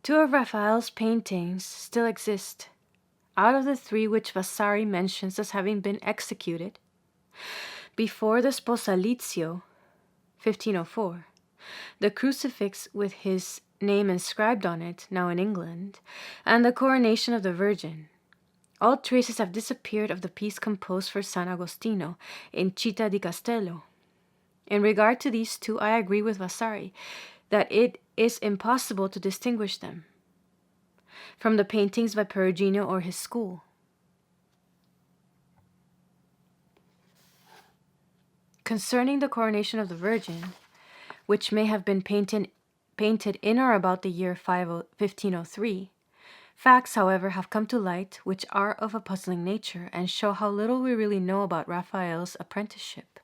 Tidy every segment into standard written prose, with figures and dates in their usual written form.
Two of Raphael's paintings still exist, out of the three which Vasari mentions as having been executed before the Sposalizio, 1504, the crucifix with his name inscribed on it, now in England, and the coronation of the Virgin. All traces have disappeared of the piece composed for San Agostino in Città di Castello. In regard to these two, I agree with Vasari that it is impossible to distinguish them from the paintings by Perugino or his school. Concerning the coronation of the Virgin, which may have been painted in or about the year 1503, facts, however, have come to light which are of a puzzling nature and show how little we really know about Raphael's apprenticeship.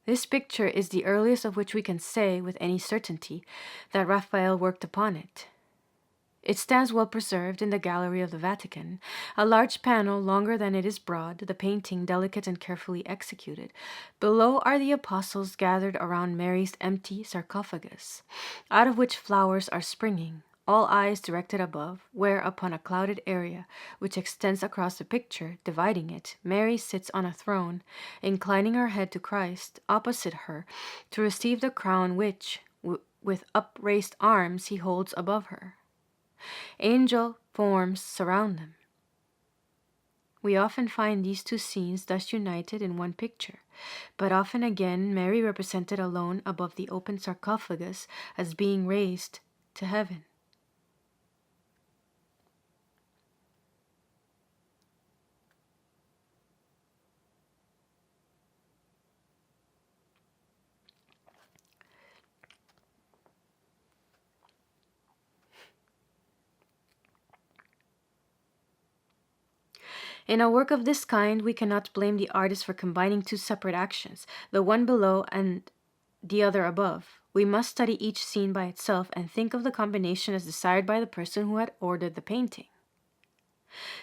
This picture is the earliest of which we can say with any certainty that Raphael worked upon it. It stands well preserved in the gallery of the Vatican, a large panel longer than it is broad, the painting delicate and carefully executed. Below are the apostles gathered around Mary's empty sarcophagus, out of which flowers are springing, all eyes directed above, where upon a clouded area, which extends across the picture, dividing it, Mary sits on a throne, inclining her head to Christ, opposite her, to receive the crown which, with upraised arms, he holds above her. Angel forms surround them. We often find these two scenes thus united in one picture, but often again Mary represented alone above the open sarcophagus as being raised to heaven. In a work of this kind, we cannot blame the artist for combining two separate actions, the one below and the other above. We must study each scene by itself and think of the combination as desired by the person who had ordered the painting.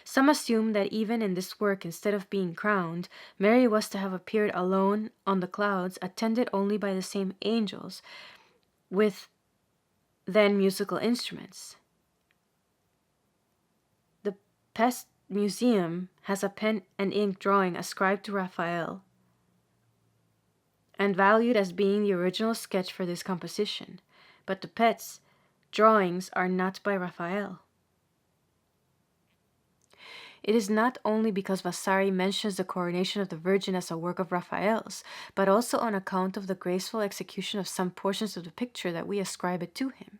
Some assume that even in this work, instead of being crowned, Mary was to have appeared alone on the clouds, attended only by the same angels, with then musical instruments. The Pest Museum has a pen and ink drawing ascribed to Raphael and valued as being the original sketch for this composition, but the Pet's drawings are not by Raphael. It is not only because Vasari mentions the coronation of the Virgin as a work of Raphael's, but also on account of the graceful execution of some portions of the picture that we ascribe it to him.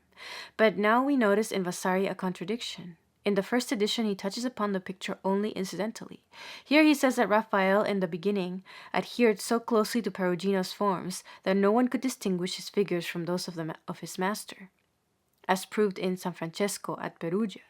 But now we notice in Vasari a contradiction. In the first edition, he touches upon the picture only incidentally. Here he says that Raphael, in the beginning, adhered so closely to Perugino's forms that no one could distinguish his figures from those of his master, as proved in San Francesco at Perugia,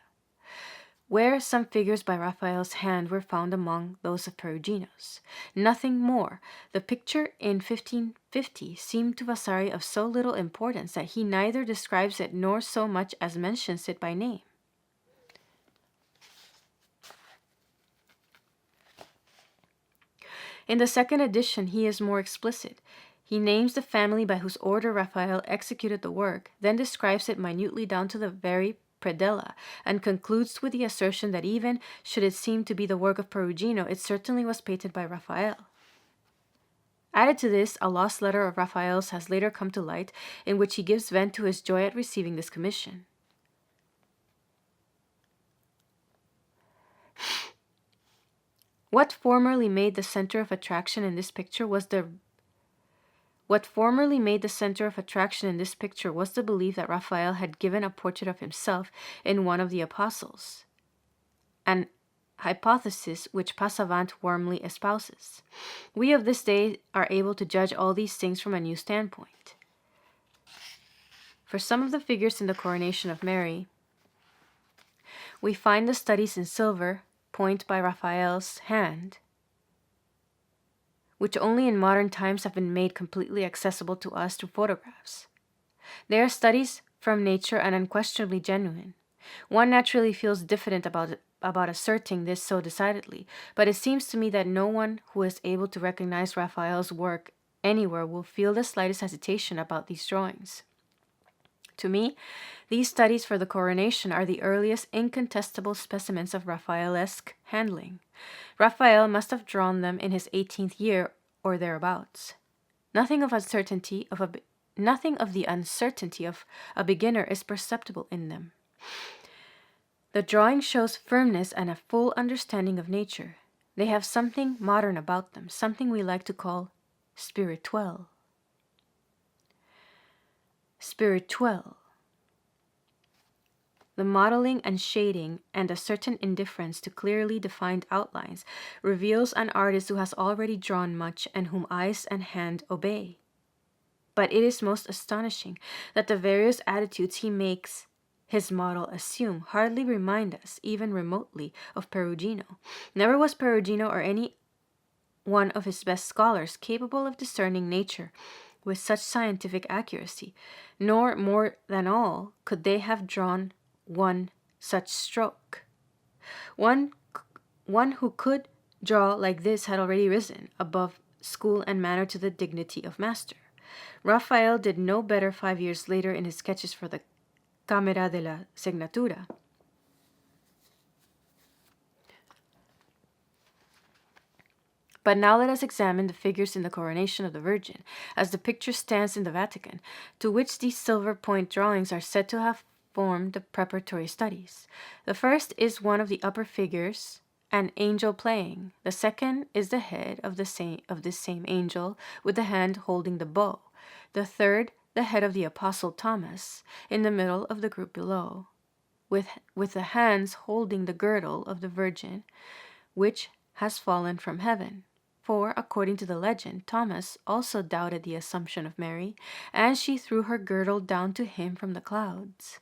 where some figures by Raphael's hand were found among those of Perugino's. Nothing more. The picture in 1550 seemed to Vasari of so little importance that he neither describes it nor so much as mentions it by name. In the second edition, he is more explicit. He names the family by whose order Raphael executed the work, then describes it minutely down to the very predella, and concludes with the assertion that even should it seem to be the work of Perugino, it certainly was painted by Raphael. Added to this, a lost letter of Raphael's has later come to light, in which he gives vent to his joy at receiving this commission. What formerly made the center of attraction in this picture was the belief that Raphael had given a portrait of himself in one of the apostles, an hypothesis which Passavant warmly espouses. We of this day are able to judge all these things from a new standpoint. For some of the figures in the coronation of Mary, we find the studies in silver point by Raphael's hand, which only in modern times have been made completely accessible to us through photographs. They are studies from nature and unquestionably genuine. One naturally feels diffident about asserting this so decidedly, but it seems to me that no one who is able to recognize Raphael's work anywhere will feel the slightest hesitation about these drawings. To me, These studies for the coronation are the earliest incontestable specimens of Raphaelesque handling. Raphael must have drawn them in his 18th year or thereabouts. Nothing of the uncertainty of a beginner is perceptible in them. The drawing shows firmness and a full understanding of nature. They have something modern about them, something we like to call spirituel. Spirituel. The modeling and shading and a certain indifference to clearly defined outlines reveals an artist who has already drawn much and whom eyes and hand obey. But it is most astonishing that the various attitudes he makes his model assume hardly remind us, even remotely, of Perugino. Never was Perugino or any one of his best scholars capable of discerning nature with such scientific accuracy, nor more than all could they have drawn one such stroke. One who could draw like this had already risen above school and manner to the dignity of master. Raphael did no better 5 years later in his sketches for the Camera de la Signatura. But now let us examine the figures in the coronation of the Virgin, as the picture stands in the Vatican, to which these silver point drawings are said to have formed the preparatory studies. The first is one of the upper figures, an angel playing. The second is the head of this same angel, with the hand holding the bow. The third, the head of the Apostle Thomas, in the middle of the group below, with the hands holding the girdle of the Virgin, which has fallen from heaven. For, according to the legend, Thomas also doubted the Assumption of Mary, and she threw her girdle down to him from the clouds.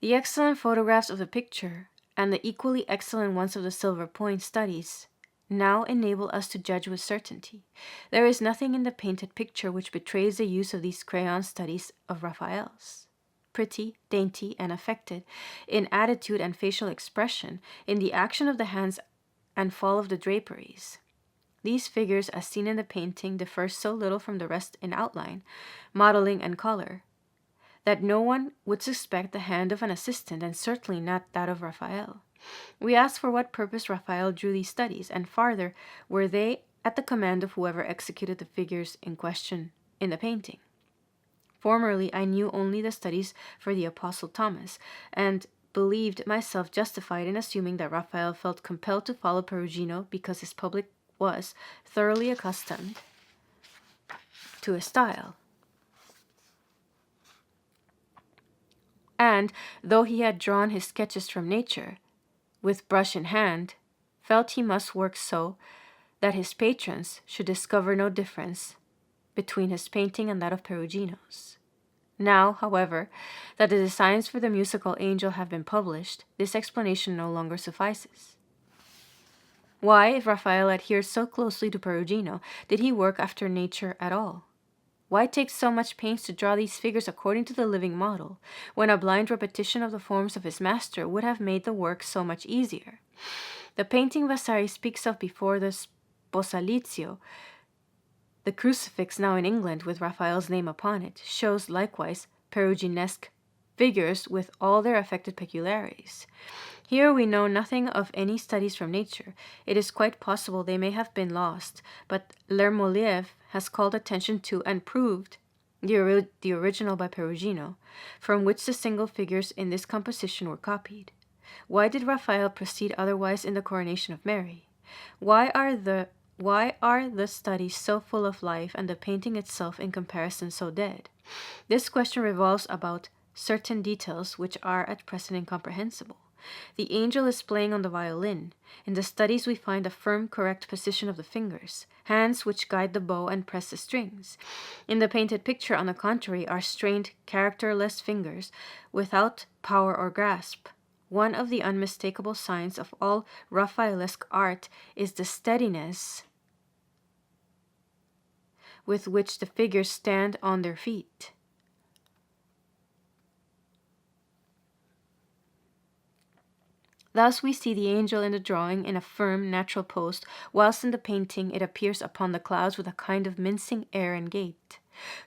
The excellent photographs of the picture, and the equally excellent ones of the silver point studies, now enable us to judge with certainty. There is nothing in the painted picture which betrays the use of these crayon studies of Raphael's. Pretty, dainty, and affected, in attitude and facial expression, in the action of the hands and fall of the draperies. These figures, as seen in the painting, differ so little from the rest in outline, modeling, and color, that no one would suspect the hand of an assistant, and certainly not that of Raphael. We ask for what purpose Raphael drew these studies, and farther, were they at the command of whoever executed the figures in question in the painting? Formerly, I knew only the studies for the Apostle Thomas, and believed myself justified in assuming that Raphael felt compelled to follow Perugino because his public was thoroughly accustomed to his style. And, though he had drawn his sketches from nature, with brush in hand, felt he must work so that his patrons should discover no difference between his painting and that of Perugino's. Now, however, that the designs for the musical angel have been published, this explanation no longer suffices. Why, if Raphael adhered so closely to Perugino, did he work after nature at all? Why take so much pains to draw these figures according to the living model, when a blind repetition of the forms of his master would have made the work so much easier? The painting Vasari speaks of before the Sposalizio, the crucifix now in England with Raphael's name upon it, shows likewise Peruginesque figures with all their affected peculiarities. Here we know nothing of any studies from nature. It is quite possible they may have been lost, but Lermoliev has called attention to and proved the original by Perugino, from which the single figures in this composition were copied. Why did Raphael proceed otherwise in the coronation of Mary? Why are the studies so full of life and the painting itself in comparison so dead? This question revolves about certain details which are at present incomprehensible. The angel is playing on the violin. In the studies we find a firm, correct position of the fingers, hands which guide the bow and press the strings. In the painted picture, on the contrary, are strained, characterless fingers without power or grasp. One of the unmistakable signs of all Raphaelesque art is the steadiness with which the figures stand on their feet. Thus we see the angel in the drawing in a firm, natural pose, whilst in the painting it appears upon the clouds with a kind of mincing air and gait.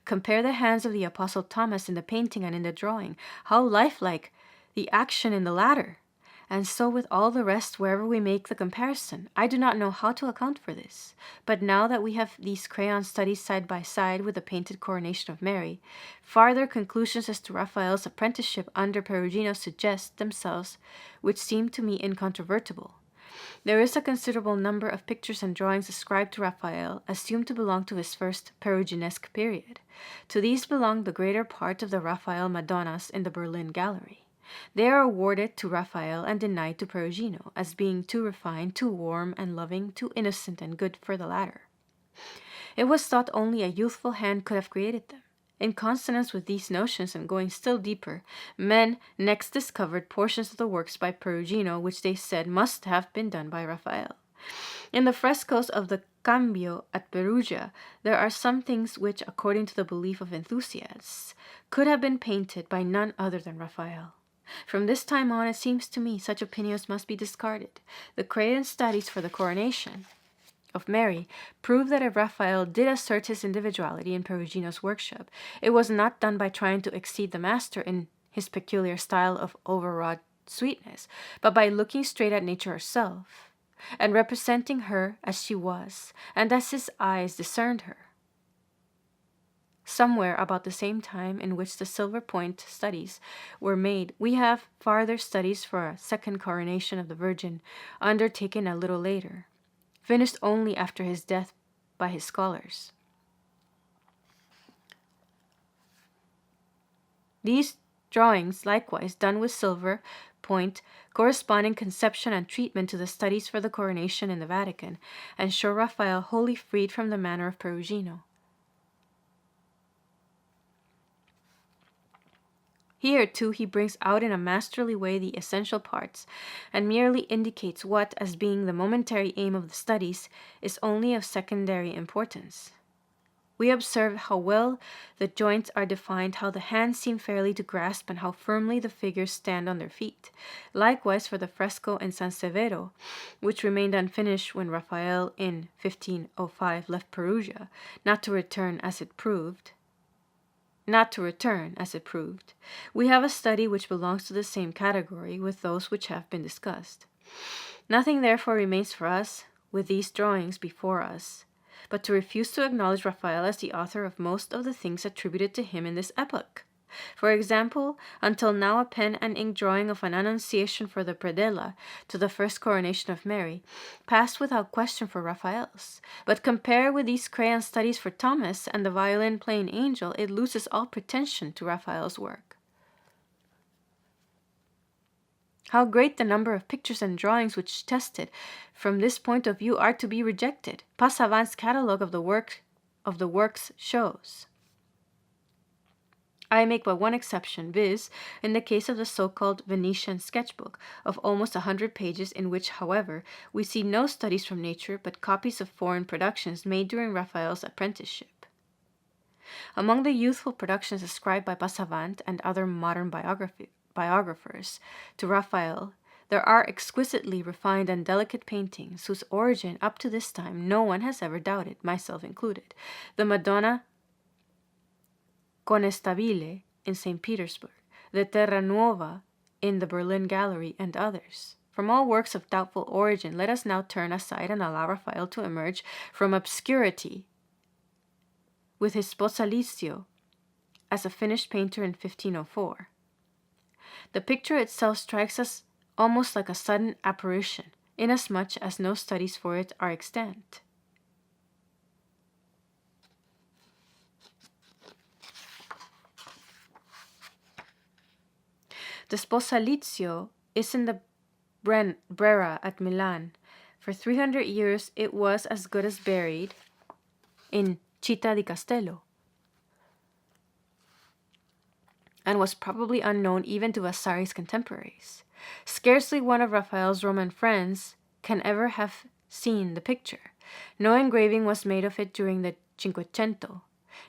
Compare the hands of the Apostle Thomas in the painting and in the drawing. How lifelike the action in the latter! And so with all the rest wherever we make the comparison. I do not know how to account for this. But now that we have these crayon studies side by side with the painted coronation of Mary, farther conclusions as to Raphael's apprenticeship under Perugino suggest themselves, which seem to me incontrovertible. There is a considerable number of pictures and drawings ascribed to Raphael, assumed to belong to his first Peruginesque period. To these belong the greater part of the Raphael Madonnas in the Berlin Gallery. They are awarded to Raphael and denied to Perugino, as being too refined, too warm and loving, too innocent and good for the latter. It was thought only a youthful hand could have created them. In consonance with these notions and going still deeper, men next discovered portions of the works by Perugino which they said must have been done by Raphael. In the frescoes of the Cambio at Perugia, there are some things which, according to the belief of enthusiasts, could have been painted by none other than Raphael. From this time on, it seems to me, such opinions must be discarded. The crayon studies for the coronation of Mary prove that if Raphael did assert his individuality in Perugino's workshop, it was not done by trying to exceed the master in his peculiar style of overwrought sweetness, but by looking straight at nature herself, and representing her as she was, and as his eyes discerned her. Somewhere about the same time in which the silver point studies were made, we have farther studies for a second coronation of the Virgin, undertaken a little later, finished only after his death by his scholars. These drawings, likewise done with silver point, corresponding conception and treatment to the studies for the coronation in the Vatican, and show Raphael wholly freed from the manner of Perugino. Here, too, he brings out in a masterly way the essential parts, and merely indicates what, as being the momentary aim of the studies, is only of secondary importance. We observe how well the joints are defined, how the hands seem fairly to grasp, and how firmly the figures stand on their feet. Likewise for the fresco in San Severo, which remained unfinished when Raphael in 1505 left Perugia, not to return as it proved. We have a study which belongs to the same category with those which have been discussed. Nothing therefore remains for us, with these drawings before us, but to refuse to acknowledge Raphael as the author of most of the things attributed to him in this epoch. For example, until now a pen and ink drawing of an Annunciation for the predella to the first coronation of Mary passed without question for Raphael's. But compared with these crayon studies for Thomas and the violin-playing angel, it loses all pretension to Raphael's work. How great the number of pictures and drawings which, tested from this point of view, are to be rejected, Passavant's catalogue of the works shows. I make but one exception, viz., in the case of the so-called Venetian sketchbook of almost 100 pages, in which, however, we see no studies from nature, but copies of foreign productions made during Raphael's apprenticeship. Among the youthful productions ascribed by Passavant and other modern biographers to Raphael, there are exquisitely refined and delicate paintings whose origin up to this time no one has ever doubted, myself included. The Madonna Conestabile in St. Petersburg, the Terra Nuova in the Berlin Gallery, and others. From all works of doubtful origin, let us now turn aside and allow Raphael to emerge from obscurity with his Sposalizio as a finished painter in 1504. The picture itself strikes us almost like a sudden apparition, inasmuch as no studies for it are extant. The Sposalizio is in the Brera at Milan. For 300 years it was as good as buried in Città di Castello, and was probably unknown even to Vasari's contemporaries. Scarcely one of Raphael's Roman friends can ever have seen the picture. No engraving was made of it during the Cinquecento.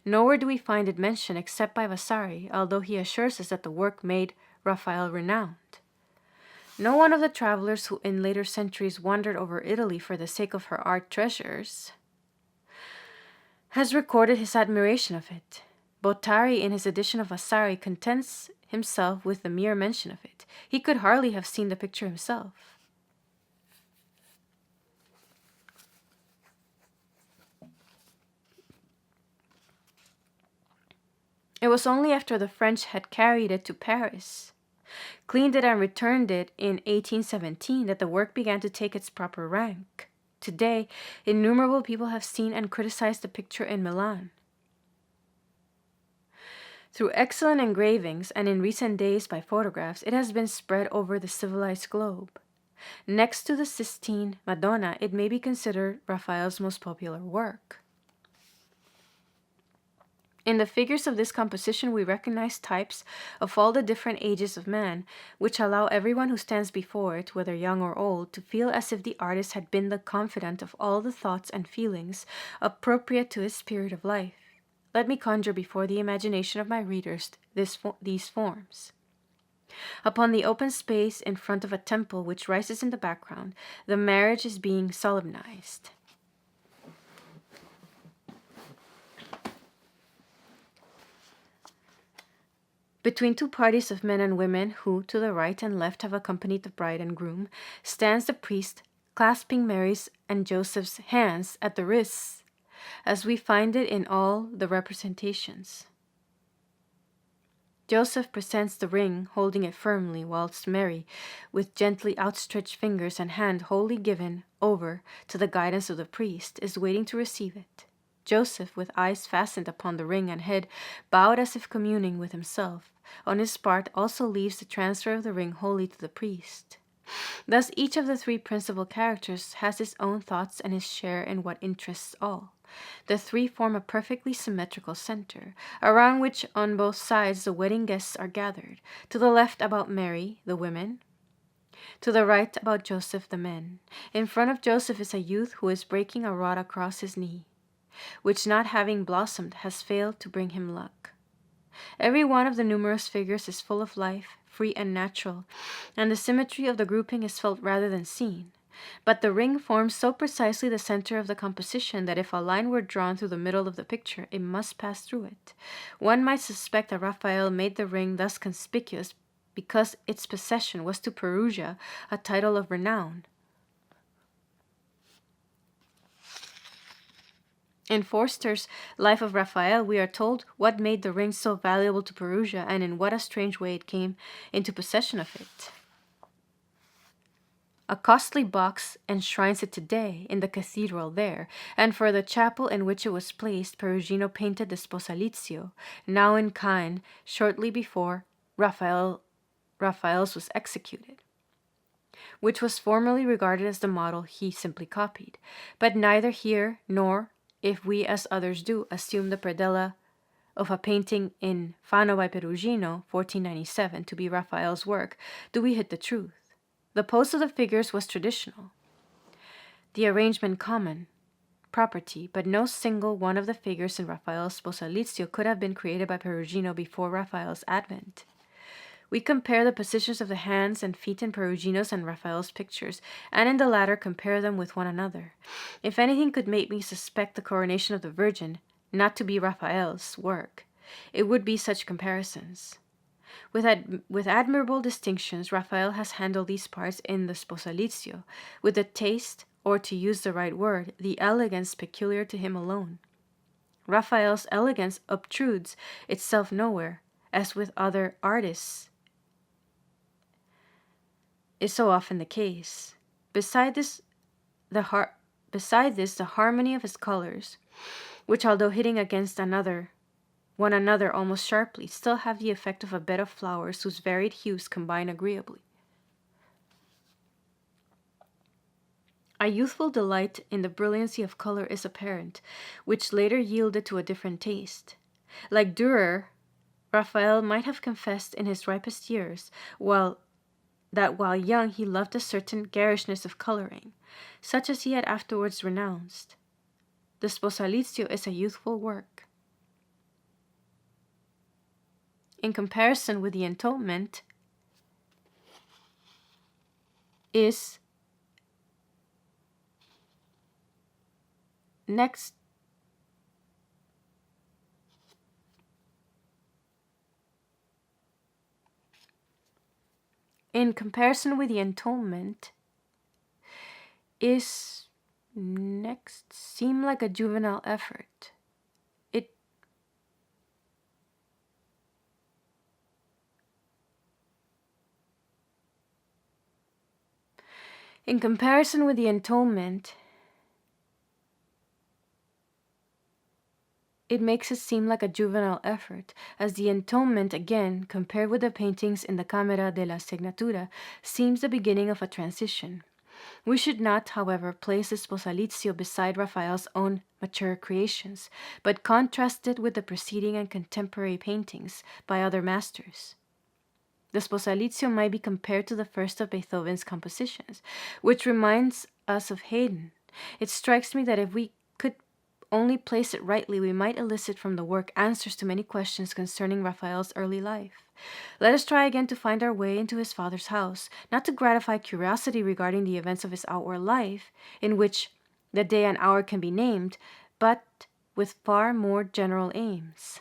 Nowhere do we find it mentioned except by Vasari, although he assures us that the work made Raphael renowned. No one of the travelers who in later centuries wandered over Italy for the sake of her art treasures has recorded his admiration of it. Bottari, in his edition of Vasari, contents himself with the mere mention of it. He could hardly have seen the picture himself. It was only after the French had carried it to Paris, cleaned it and returned it in 1817 that the work began to take its proper rank. Today, innumerable people have seen and criticized the picture in Milan. Through excellent engravings and in recent days by photographs, it has been spread over the civilized globe. Next to the Sistine Madonna, it may be considered Raphael's most popular work. In the figures of this composition, we recognize types of all the different ages of man, which allow everyone who stands before it, whether young or old, to feel as if the artist had been the confidant of all the thoughts and feelings appropriate to his period of life. Let me conjure before the imagination of my readers these forms. Upon the open space in front of a temple which rises in the background, the marriage is being solemnized. Between two parties of men and women who, to the right and left, have accompanied the bride and groom, stands the priest clasping Mary's and Joseph's hands at the wrists, as we find it in all the representations. Joseph presents the ring, holding it firmly, whilst Mary, with gently outstretched fingers and hand wholly given over to the guidance of the priest, is waiting to receive it. Joseph, with eyes fastened upon the ring and head bowed as if communing with himself, on his part also leaves the transfer of the ring wholly to the priest. Thus each of the three principal characters has his own thoughts and his share in what interests all. The three form a perfectly symmetrical center, around which on both sides the wedding guests are gathered, to the left about Mary, the women, to the right about Joseph, the men. In front of Joseph is a youth who is breaking a rod across his knee, which, not having blossomed, has failed to bring him luck. Every one of the numerous figures is full of life, free and natural, and the symmetry of the grouping is felt rather than seen. But the ring forms so precisely the center of the composition that if a line were drawn through the middle of the picture, it must pass through it. One might suspect that Raphael made the ring thus conspicuous because its possession was to Perugia a title of renown. In Forster's Life of Raphael, we are told what made the ring so valuable to Perugia and in what a strange way it came into possession of it. A costly box enshrines it today in the cathedral there, and for the chapel in which it was placed, Perugino painted the Sposalizio, now in kind, shortly before Raphael's was executed, which was formerly regarded as the model he simply copied. But neither here nor, if we, as others do, assume the predella of a painting in Fano by Perugino, 1497, to be Raphael's work, do we hit the truth. The pose of the figures was traditional, the arrangement common property, but no single one of the figures in Raphael's Sposalizio could have been created by Perugino before Raphael's advent. We compare the positions of the hands and feet in Perugino's and Raphael's pictures, and in the latter compare them with one another. If anything could make me suspect the coronation of the Virgin not to be Raphael's work, it would be such comparisons. With admirable distinctions, Raphael has handled these parts in the Sposalizio, with the taste, or to use the right word, the elegance peculiar to him alone. Raphael's elegance obtrudes itself nowhere, as with other artists is so often the case. Beside this, the harmony of his colors, which although hitting against one another almost sharply, still have the effect of a bed of flowers whose varied hues combine agreeably. A youthful delight in the brilliancy of color is apparent, which later yielded to a different taste. Like Dürer, Raphael might have confessed in his ripest years that while young he loved a certain garishness of coloring, such as he had afterwards renounced. The Sposalizio is a youthful work. In comparison with the Entombment, is next in comparison with the atonement, is next seem like a juvenile effort. In comparison with the atonement, it makes it seem like a juvenile effort, as the atonement, again, compared with the paintings in the Camera de la Signatura, seems the beginning of a transition. We should not, however, place the Sposalizio beside Raphael's own mature creations, but contrast it with the preceding and contemporary paintings by other masters. The Sposalizio might be compared to the first of Beethoven's compositions, which reminds us of Haydn. It strikes me that if we could only place it rightly, we might elicit from the work answers to many questions concerning Raphael's early life. Let us try again to find our way into his father's house, not to gratify curiosity regarding the events of his outward life, in which the day and hour can be named, but with far more general aims.